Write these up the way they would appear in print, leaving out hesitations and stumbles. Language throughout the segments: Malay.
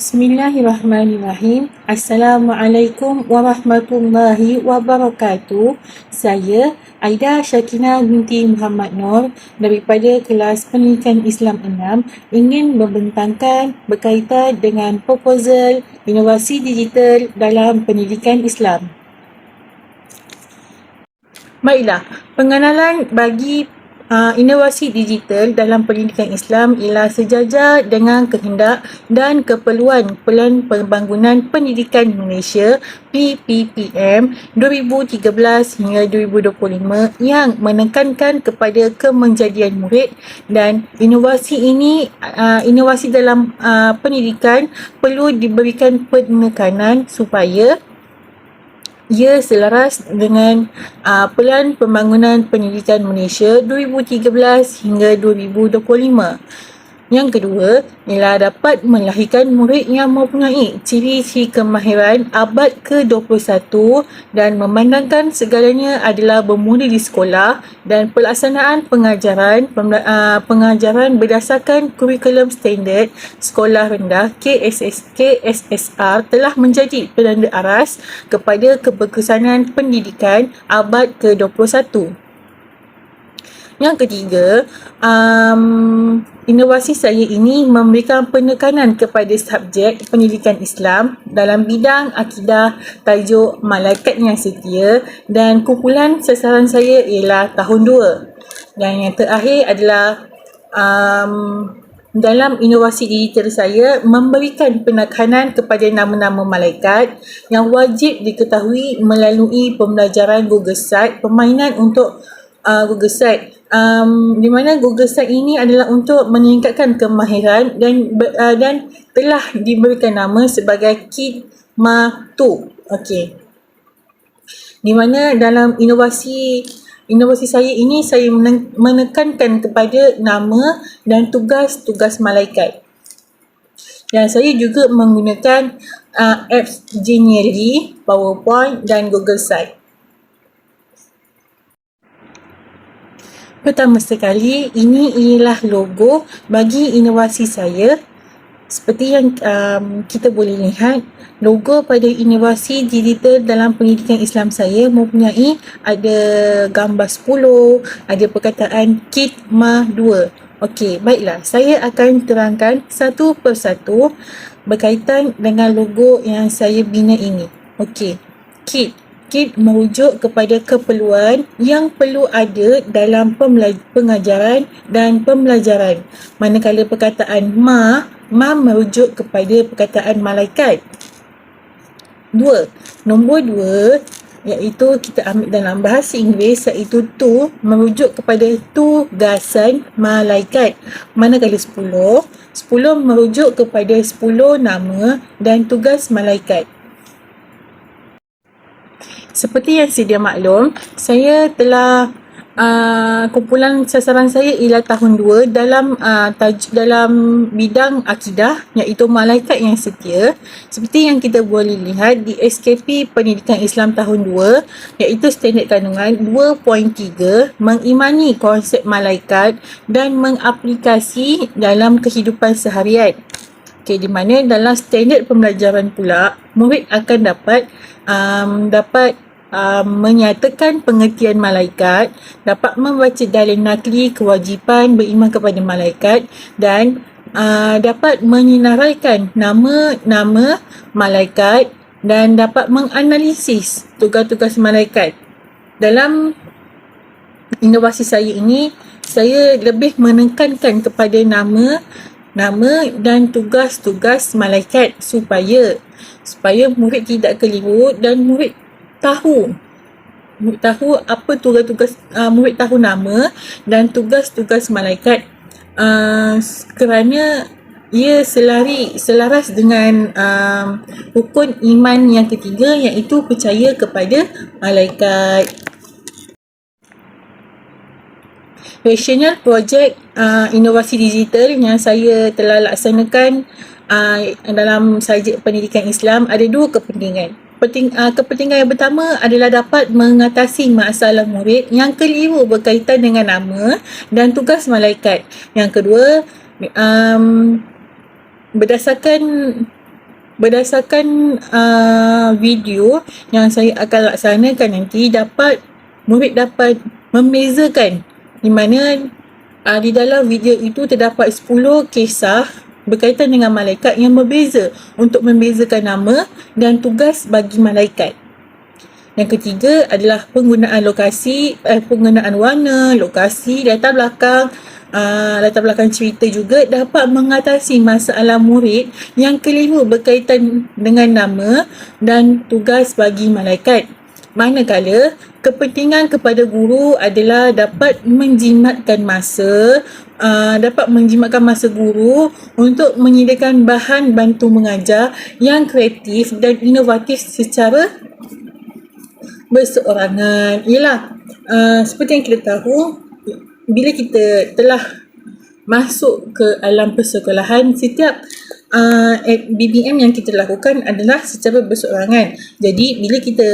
Bismillahirrahmanirrahim. Assalamualaikum warahmatullahi wabarakatuh. Saya Aida Syakina binti Muhammad Nur daripada kelas Pendidikan Islam 6 ingin membentangkan berkaitan dengan proposal inovasi digital dalam pendidikan Islam. Baiklah, pengenalan bagi inovasi digital dalam pendidikan Islam ialah sejajar dengan kehendak dan keperluan Pelan Pembangunan Pendidikan Malaysia PPPM 2013 hingga 2025 yang menekankan kepada kemenjadian murid, dan inovasi dalam pendidikan perlu diberikan penekanan supaya ia selaras dengan Pelan Pembangunan Pendidikan Malaysia 2013 hingga 2025. Yang kedua ialah dapat melahirkan murid yang mempunyai ciri-ciri kemahiran abad ke-21 dan memandangkan segalanya adalah bermula di sekolah, dan pelaksanaan pengajaran berdasarkan kurikulum standard sekolah rendah KSSR telah menjadi penanda aras kepada keberkesanan pendidikan abad ke-21. Yang ketiga, inovasi saya ini memberikan penekanan kepada subjek pendidikan Islam dalam bidang akidah tajuk Malaikat yang Setia, dan kumpulan sasaran saya ialah tahun 2. Dan yang terakhir adalah dalam inovasi digital saya memberikan penekanan kepada nama-nama malaikat yang wajib diketahui melalui pembelajaran Google Site, permainan untuk Google Site, di mana Google Site ini adalah untuk meningkatkan kemahiran dan telah diberikan nama sebagai Khidmah2. Okey. Di mana dalam inovasi saya ini saya menekankan kepada nama dan tugas-tugas malaikat. Dan saya juga menggunakan apps Genially, PowerPoint dan Google Site. Pertama sekali, ini ialah logo bagi inovasi saya. Seperti yang kita boleh lihat, logo pada inovasi digital dalam pendidikan Islam saya mempunyai ada gambar 10, ada perkataan Khidmah 2. Okey, baiklah. Saya akan terangkan satu persatu berkaitan dengan logo yang saya bina ini. Okey, Kit merujuk kepada keperluan yang perlu ada dalam pengajaran dan pembelajaran. Manakala perkataan ma merujuk kepada perkataan malaikat. Nombor 2 iaitu kita ambil dalam bahasa Inggeris, iaitu to merujuk kepada tugasan malaikat. Manakala 10 merujuk kepada 10 nama dan tugas malaikat. Seperti yang sedia maklum, saya telah kumpulan sasaran saya ialah tahun 2 dalam bidang akidah, iaitu Malaikat yang Setia. Seperti yang kita boleh lihat di SKP Pendidikan Islam tahun 2, iaitu standard kandungan 2.3, mengimani konsep malaikat dan mengaplikasi dalam kehidupan seharian. Okey, di mana dalam standard pembelajaran pula, murid akan dapat menyatakan pengertian malaikat, dapat membaca dalil nakli kewajipan beriman kepada malaikat, dan dapat menyinaraikan nama-nama malaikat dan dapat menganalisis tugas-tugas malaikat. Dalam inovasi saya ini, saya lebih menekankan kepada nama dan tugas-tugas malaikat supaya murid tidak keliru dan murid tahu apa tugas-tugas murid tahu nama dan tugas-tugas malaikat, kerana ia selaras dengan rukun iman yang ketiga, iaitu percaya kepada malaikat. Rasional projek inovasi digital yang saya telah laksanakan dalam subjek pendidikan Islam ada 2 kepentingan. Kepentingan yang pertama adalah dapat mengatasi masalah murid yang keliru berkaitan dengan nama dan tugas malaikat. Yang kedua, berdasarkan berdasarkan video yang saya akan laksanakan nanti, murid dapat membezakan, di mana di dalam video itu terdapat 10 kisah berkaitan dengan malaikat yang berbeza untuk membezakan nama dan tugas bagi malaikat. Yang ketiga adalah penggunaan penggunaan warna, lokasi, latar belakang cerita juga dapat mengatasi masalah murid yang keliru berkaitan dengan nama dan tugas bagi malaikat. Manakala kepentingan kepada guru adalah dapat menjimatkan masa guru untuk menyediakan bahan bantu mengajar yang kreatif dan inovatif secara berseorangan. Seperti yang kita tahu, bila kita telah masuk ke alam persekolahan, setiap BBM yang kita lakukan adalah secara berseorangan. Jadi bila kita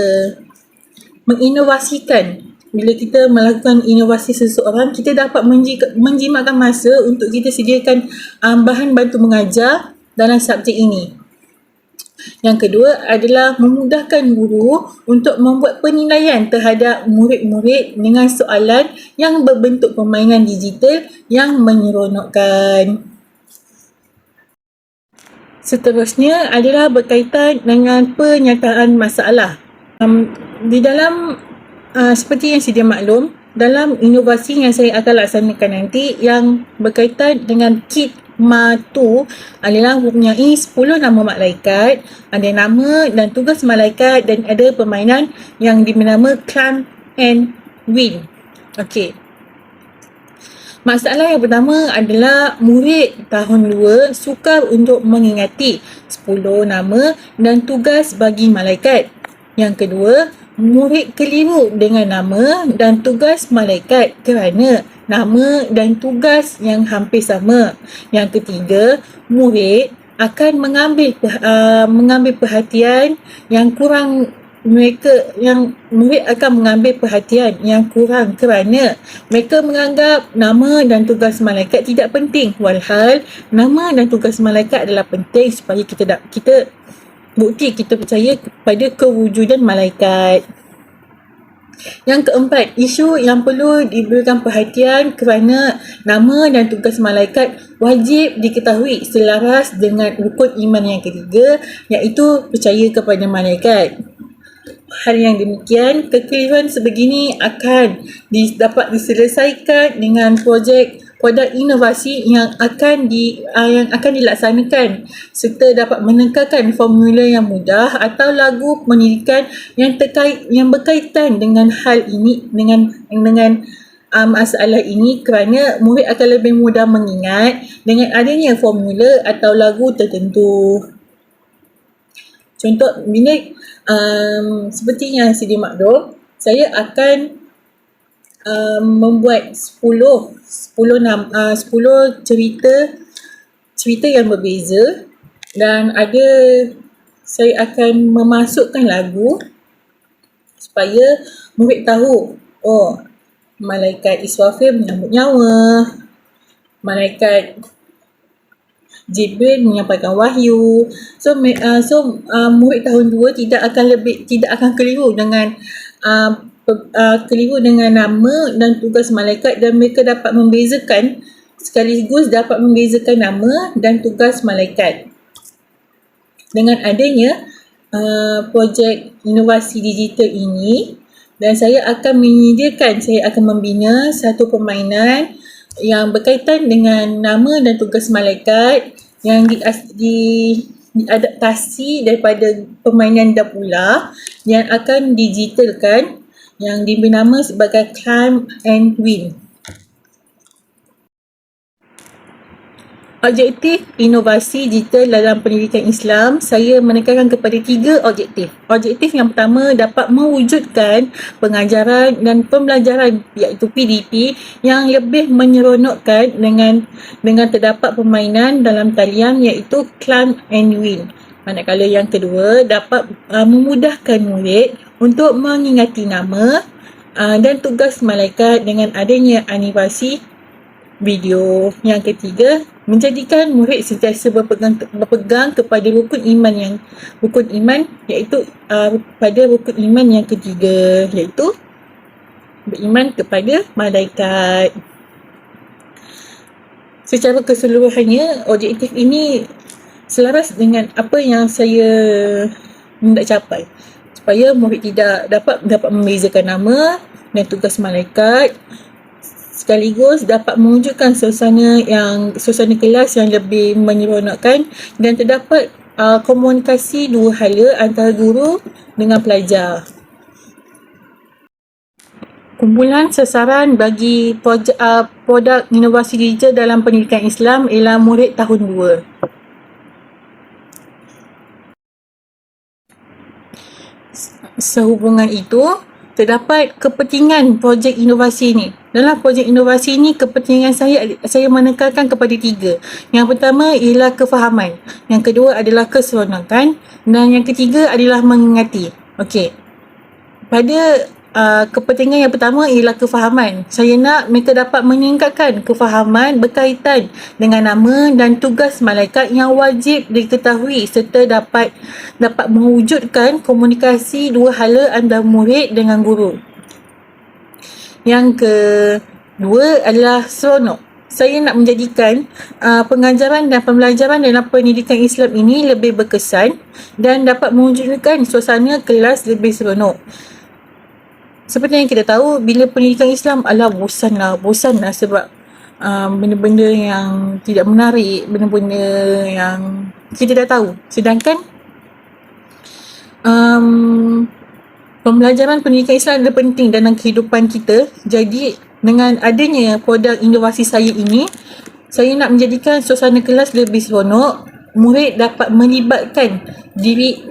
melakukan inovasi seseorang, kita dapat menjimatkan masa untuk kita sediakan bahan bantu mengajar dalam subjek ini. Yang kedua adalah memudahkan guru untuk membuat penilaian terhadap murid-murid dengan soalan yang berbentuk permainan digital yang menyeronokkan. Seterusnya adalah berkaitan dengan penyataan masalah. Di dalam seperti yang sedia maklum, dalam inovasi yang saya akan laksanakan nanti yang berkaitan dengan kit MA2 adalah mempunyai 10 nama malaikat, ada nama dan tugas malaikat, dan ada permainan yang dinama Climb and Win. Okey. Masalah yang pertama adalah murid tahun 2 sukar untuk mengingati 10 nama dan tugas bagi malaikat. Yang kedua, murid keliru dengan nama dan tugas malaikat kerana nama dan tugas yang hampir sama. Yang ketiga, murid akan mengambil perhatian yang kurang murid akan mengambil perhatian yang kurang kerana mereka menganggap nama dan tugas malaikat tidak penting, walhal nama dan tugas malaikat adalah penting supaya kita percaya kepada kewujudan malaikat. Yang keempat, isu yang perlu diberikan perhatian kerana nama dan tugas malaikat wajib diketahui selaras dengan rukun iman yang ketiga, iaitu percaya kepada malaikat. Hal yang demikian, kekeliruan sebegini akan dapat diselesaikan dengan produk inovasi yang akan dilaksanakan serta dapat menekankan formula yang mudah atau lagu pendidikan yang berkaitan dengan hal ini, dengan masalah ini, kerana murid akan lebih mudah mengingat dengan adanya formula atau lagu tertentu. Contoh, seperti yang sedia maklum, saya akan membuat 10 cerita yang berbeza, dan saya akan memasukkan lagu supaya murid tahu, malaikat Israfil menyambut nyawa, malaikat Jibril menyampaikan wahyu. Murid tahun 2 tidak akan keliru dengan nama dan tugas malaikat, dan mereka dapat membezakan nama dan tugas malaikat. Dengan adanya projek inovasi digital ini, dan saya akan membina satu permainan yang berkaitan dengan nama dan tugas malaikat yang diadaptasi daripada permainan Dapula yang akan digitalkan, yang diberi nama sebagai Climb and Win. Objektif inovasi digital dalam pendidikan Islam, saya menekankan kepada 3 objektif. Objektif yang pertama, dapat mewujudkan pengajaran dan pembelajaran iaitu PDP yang lebih menyeronokkan dengan terdapat permainan dalam talian iaitu Climb and Win. Manakala yang kedua, dapat memudahkan murid untuk mengingati nama dan tugas malaikat dengan adanya animasi video. Yang ketiga, menjadikan murid sentiasa berpegang kepada rukun iman iaitu pada rukun iman yang ketiga, iaitu beriman kepada malaikat. Secara keseluruhannya, objektif ini selaras dengan apa yang saya hendak capai, supaya murid tidak dapat membezakan nama dan tugas malaikat, sekaligus dapat mewujudkan suasana kelas yang lebih menyeronokkan dan terdapat komunikasi dua hala antara guru dengan pelajar. Kumpulan sasaran bagi produk inovasi digital dalam pendidikan Islam ialah murid tahun 2. Sehubungan itu, terdapat kepentingan projek inovasi ini. Dalam projek inovasi ini, kepentingan saya menekankan kepada 3. Yang pertama ialah kefahaman, yang kedua adalah keseronokan, dan yang ketiga adalah mengingati. Okey. Pada kepentingan yang pertama ialah kefahaman. Saya nak mereka dapat meningkatkan kefahaman berkaitan dengan nama dan tugas malaikat yang wajib diketahui serta dapat mewujudkan komunikasi dua hala antara murid dengan guru. Yang kedua adalah seronok. Saya nak menjadikan pengajaran dan pembelajaran dalam pendidikan Islam ini lebih berkesan dan dapat mewujudkan suasana kelas lebih seronok. Seperti yang kita tahu, bila pendidikan Islam bosan lah sebab benda-benda yang tidak menarik, benda-benda yang kita dah tahu. Sedangkan pembelajaran pendidikan Islam adalah penting dalam kehidupan kita. Jadi dengan adanya produk inovasi saya ini, saya nak menjadikan suasana kelas lebih seronok. Murid dapat melibatkan diri,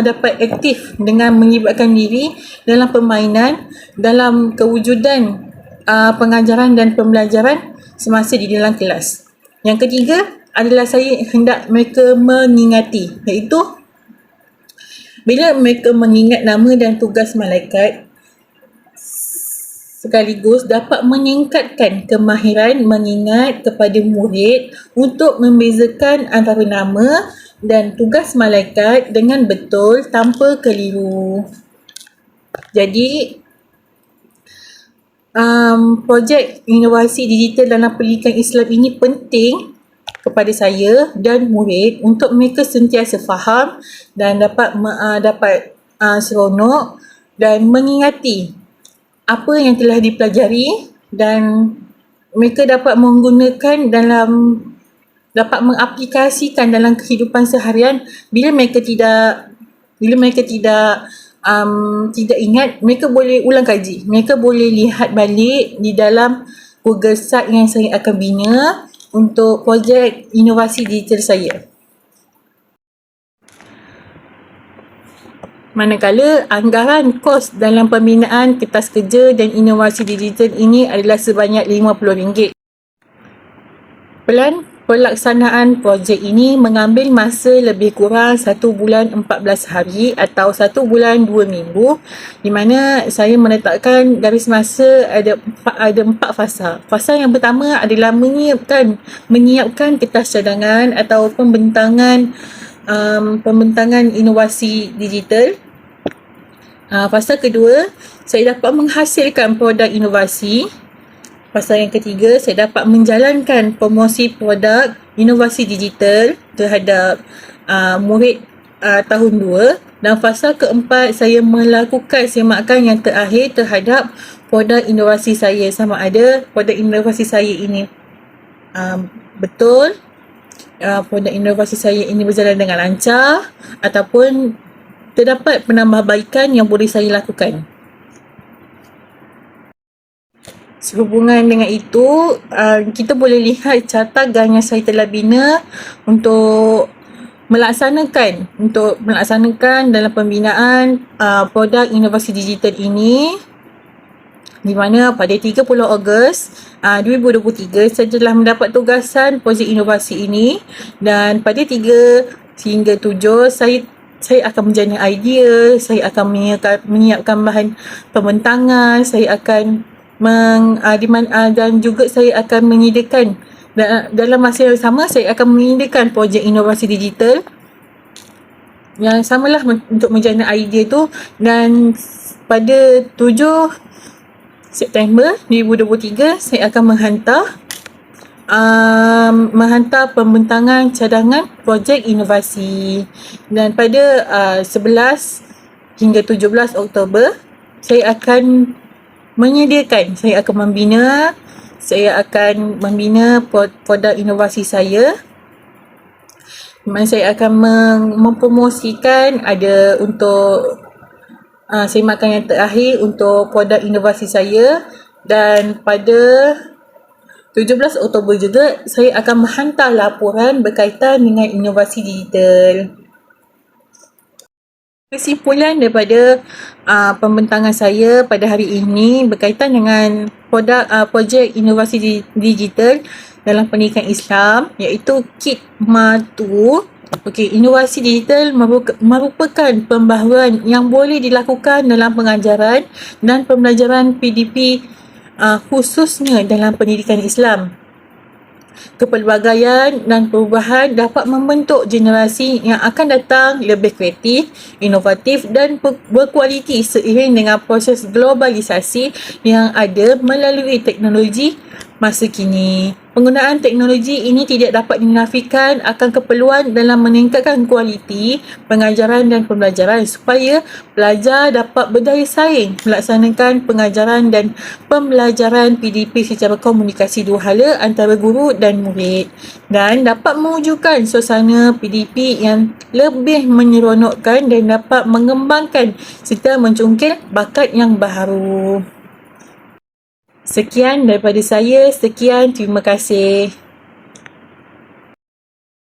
dapat aktif dengan melibatkan diri dalam permainan, dalam kewujudan pengajaran dan pembelajaran semasa di dalam kelas. Yang ketiga adalah saya hendak mereka mengingati, iaitu bila mereka mengingat nama dan tugas malaikat, sekaligus dapat meningkatkan kemahiran mengingat kepada murid untuk membezakan antara nama dan tugas malaikat dengan betul tanpa keliru. Jadi, projek inovasi digital dalam pendidikan Islam ini penting kepada saya dan murid untuk mereka sentiasa faham dan dapat seronok dan mengingati apa yang telah dipelajari, dan mereka dapat menggunakan dapat mengaplikasikan dalam kehidupan seharian. Bila mereka tidak ingat, mereka boleh ulang kaji. Mereka boleh lihat balik di dalam Google Site yang saya akan bina untuk projek inovasi digital saya. Manakala anggaran kos dalam pembinaan kertas kerja dan inovasi digital ini adalah sebanyak RM50. Pelan pelaksanaan projek ini mengambil masa lebih kurang 1 bulan 14 hari atau 1 bulan 2 minggu, di mana saya menetapkan garis masa ada 4 fasa. Fasa yang pertama adalah menyiapkan kertas cadangan atau pembentangan inovasi digital. Fasa kedua, saya dapat menghasilkan produk inovasi. Fasa yang ketiga, saya dapat menjalankan promosi produk inovasi digital terhadap murid tahun 2. Dan fasa keempat, saya melakukan semakan yang terakhir terhadap produk inovasi saya, sama ada produk inovasi saya ini betul, produk inovasi saya ini berjalan dengan lancar, ataupun terdapat penambahbaikan yang boleh saya lakukan. Sehubungan dengan itu, kita boleh lihat cartagan yang saya telah bina untuk melaksanakan dalam pembinaan produk inovasi digital ini, di mana pada 30 Ogos 2023 saya telah mendapat tugasan projek inovasi ini, dan pada 3 hingga 7 saya akan menjana idea, saya akan menyiapkan bahan pembentangan, saya akan dan juga saya akan menyediakan dalam masa yang sama saya akan menyediakan projek inovasi digital yang samalah untuk menjana idea tu, dan pada 7 September 2023 saya akan menghantar pembentangan cadangan projek inovasi, dan pada 11 hingga 17 Oktober saya akan membina produk inovasi saya, di mana saya akan mempromosikan ada untuk semakan yang terakhir untuk produk inovasi saya, dan pada 17 Oktober juga saya akan menghantar laporan berkaitan dengan inovasi digital. Kesimpulan daripada pembentangan saya pada hari ini berkaitan dengan projek inovasi digital dalam pendidikan Islam, iaitu Khidmatu. Inovasi digital merupakan pembaharuan yang boleh dilakukan dalam pengajaran dan pembelajaran PDP, khususnya dalam pendidikan Islam. Kepelbagaian dan perubahan dapat membentuk generasi yang akan datang lebih kreatif, inovatif dan berkualiti seiring dengan proses globalisasi yang ada melalui teknologi masa kini. Penggunaan teknologi ini tidak dapat dinafikan akan keperluan dalam meningkatkan kualiti pengajaran dan pembelajaran supaya pelajar dapat berdaya saing melaksanakan pengajaran dan pembelajaran PDP secara komunikasi dua hala antara guru dan murid, dan dapat mewujudkan suasana PDP yang lebih menyeronokkan dan dapat mengembangkan serta mencungkil bakat yang baharu. Sekian daripada saya. Terima kasih.